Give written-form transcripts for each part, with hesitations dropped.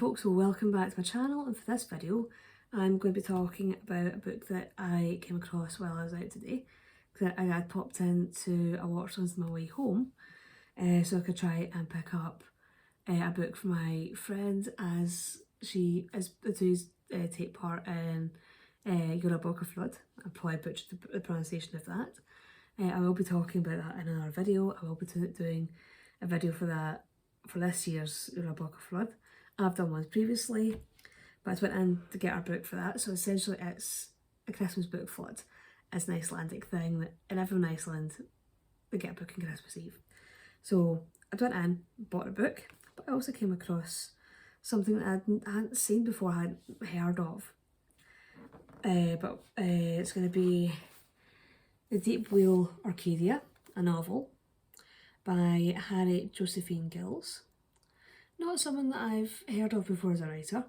folks, so welcome back to my channel, and for this video I'm going to be talking about a book that I came across while I was out today. That I had popped into a Waterstones on my way home so I could try and pick up a book for my friend as she is to take part in Wheel Orcadia. I probably butchered the pronunciation of that. I will be talking about that in another video. I will be doing a video for that for this year's Wheel Orcadia. I've done ones previously, but I just went in to get our book for that. So essentially it's a Christmas book flood. It's an Icelandic thing that in everyone in Iceland they get a book on Christmas Eve. So I went in, bought a book, but I also came across something that I hadn't seen before, I hadn't heard of. It's going to be The Deep Wheel Orcadia, a novel by Harry Josephine Giles. Not someone that I've heard of before as a writer.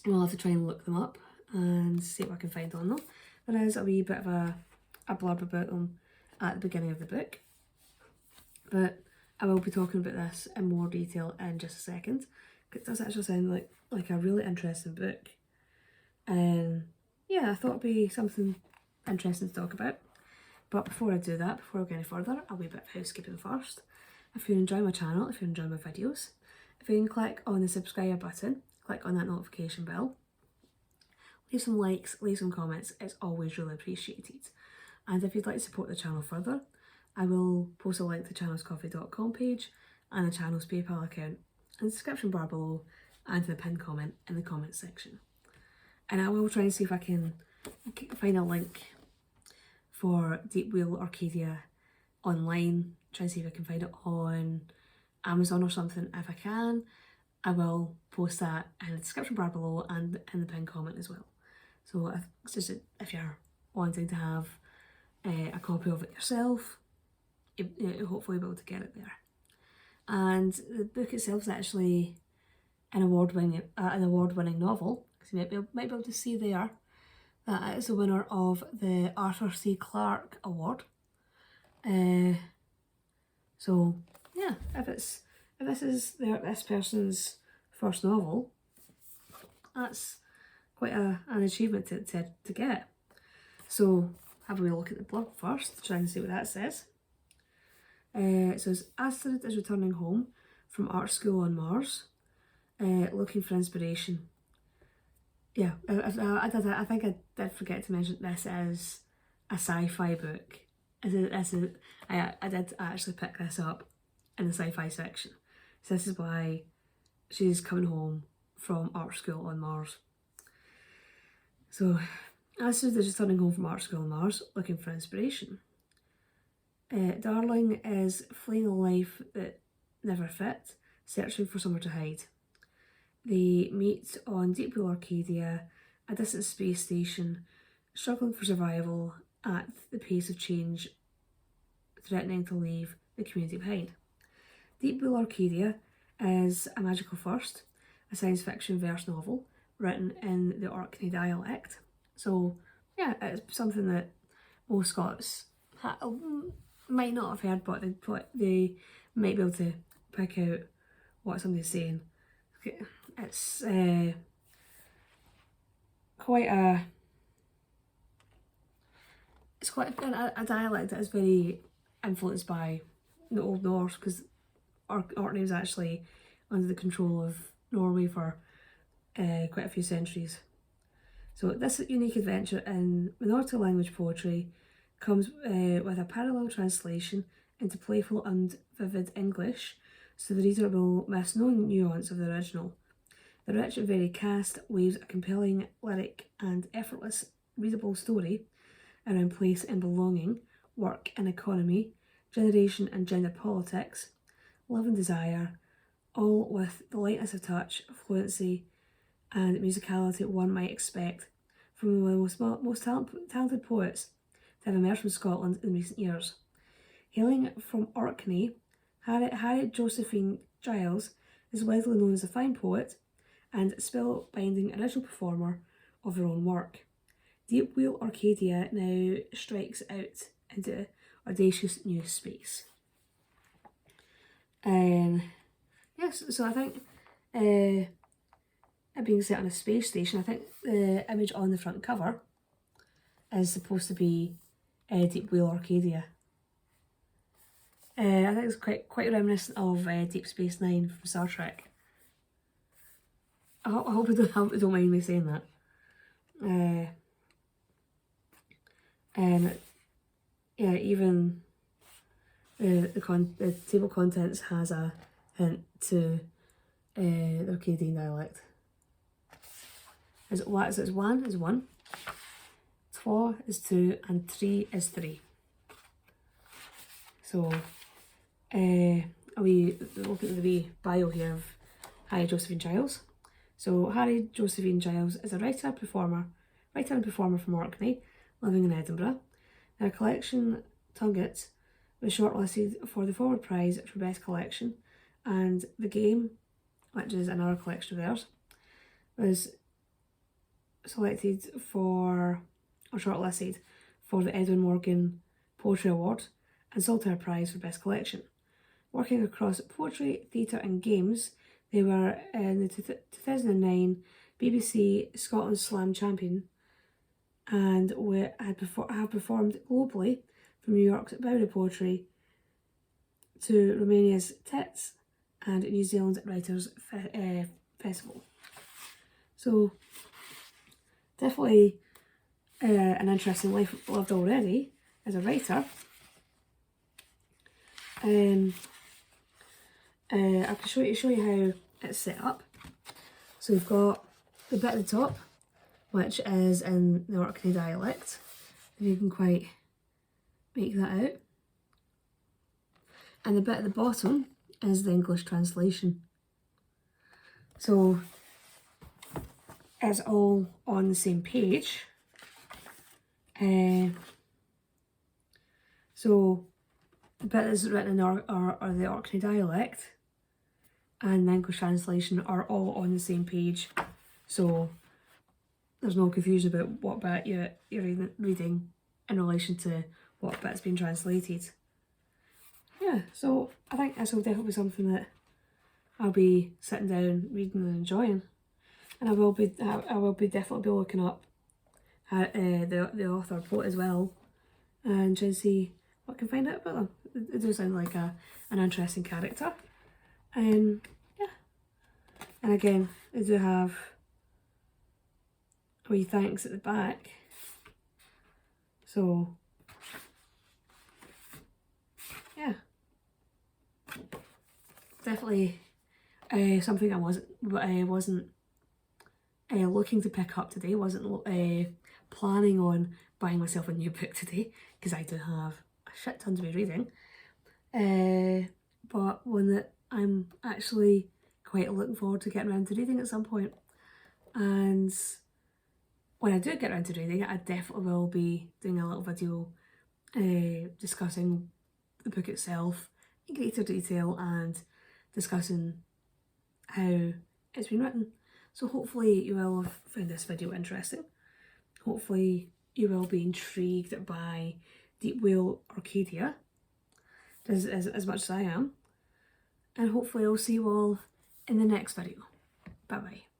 I'll have to try and look them up and see what I can find on them. There is a wee bit of a blurb about them at the beginning of the book, but I will be talking about this in more detail in just a second. It does actually sound like a really interesting book, and yeah, I thought it'd be something interesting to talk about. But before I do that, before I go any further, a wee bit of housekeeping first. If you enjoy my channel, if you enjoy my videos, if you can click on the subscribe button, click on that notification bell, leave some likes, leave some comments, it's always really appreciated. And if you'd like to support the channel further, I will post a link to channelscoffee.com page and the channel's PayPal account in the description bar below and the pinned comment in the comments section. And I will try and see if I can find a link for Deep Wheel Orcadia online, try and see if I can find it on Amazon or something. If I can, I will post that in the description bar below and in the pinned comment as well. So it's just if you're wanting to have a copy of it yourself, you'll hopefully be able to get it there. And the book itself is actually an award-winning novel, because you might be able to see there that it is the winner of the Arthur C. Clarke Award. So yeah, if this is this person's first novel, that's quite an achievement to get. So have a wee look at the blurb first, try and see what that says. It says, Astrid is returning home from art school on Mars, looking for inspiration. Yeah, I think I did forget to mention this is a sci-fi book. I did actually pick this up in the sci-fi section. So this is why she's coming home from art school on Mars. So Astrid is returning home from art school on Mars, looking for inspiration. Darling is fleeing a life that never fit, searching for somewhere to hide. They meet on Deep Wheel Orcadia, a distant space station, struggling for survival at the pace of change, threatening to leave the community behind. Deep Wheel Orcadia is a magical first, a science fiction verse novel written in the Orkney dialect. So yeah, it's something that most Scots might not have heard, but they might be able to pick out what somebody's saying. It's quite a dialect that is very influenced by the Old Norse, because Orkney was actually under the control of Norway for quite a few centuries. So this unique adventure in minority language poetry comes with a parallel translation into playful and vivid English, so the reader will miss no nuance of the original. The rich and varied cast weaves a compelling lyric and effortless readable story around place and belonging, work and economy, generation and gender politics, love and desire, all with the lightness of touch, fluency and musicality one might expect from one of the most talented poets to have emerged from Scotland in recent years. Hailing from Orkney, Harry Josephine Giles is widely known as a fine poet and spellbinding original performer of her own work. Deep Wheel Orcadia now strikes out into audacious new space. Yes, so I think it being set on a space station, I think the image on the front cover is supposed to be Deep Wheel Orcadia. I think it's quite reminiscent of Deep Space Nine from Star Trek. I hope you don't mind me saying that. And yeah, even the table contents has a hint to the Orcadian dialect. It's one is one, two is two, and three is three. So, we look at the wee bio here of Harry Josephine Giles. So, Harry Josephine Giles is a writer and performer from Orkney, living in Edinburgh. Their collection, Tugget, was shortlisted for the Forward Prize for Best Collection, and The Game, which is another collection of theirs, was shortlisted for the Edwin Morgan Poetry Award and Saltire Prize for Best Collection. Working across poetry, theatre and games, they were in the 2009 BBC Scotland Slam Champion and have performed globally from New York's Bowery Poetry to Romania's TETS and New Zealand's Writers' Festival. So definitely an interesting life lived already as a writer. I can show you how it's set up. So we've got the bit at the top, which is in the Orkney dialect, if you can quite make that out. And the bit at the bottom is the English translation. So it's all on the same page. So the bit that's written in the Orkney dialect and the English translation are all on the same page. So there's no confusion about what bit you're reading in relation to what bit's been translated. Yeah, so I think this will definitely be something that I'll be sitting down, reading and enjoying. And I will be definitely be looking up at the author poet as well and trying to see what I can find out about them. It does sound like an interesting character. Yeah. And again, they do have wee thanks at the back. So yeah. Definitely something I wasn't looking to pick up today. Wasn't planning on buying myself a new book today, because I do have a shit ton to be reading. But one that I'm actually quite looking forward to getting around to reading at some point. And when I do get around to reading it, I definitely will be doing a little video discussing the book itself in greater detail and discussing how it's been written. So hopefully you will have found this video interesting. Hopefully you will be intrigued by Deep Wheel Orcadia as much as I am. And hopefully I'll see you all in the next video. Bye bye.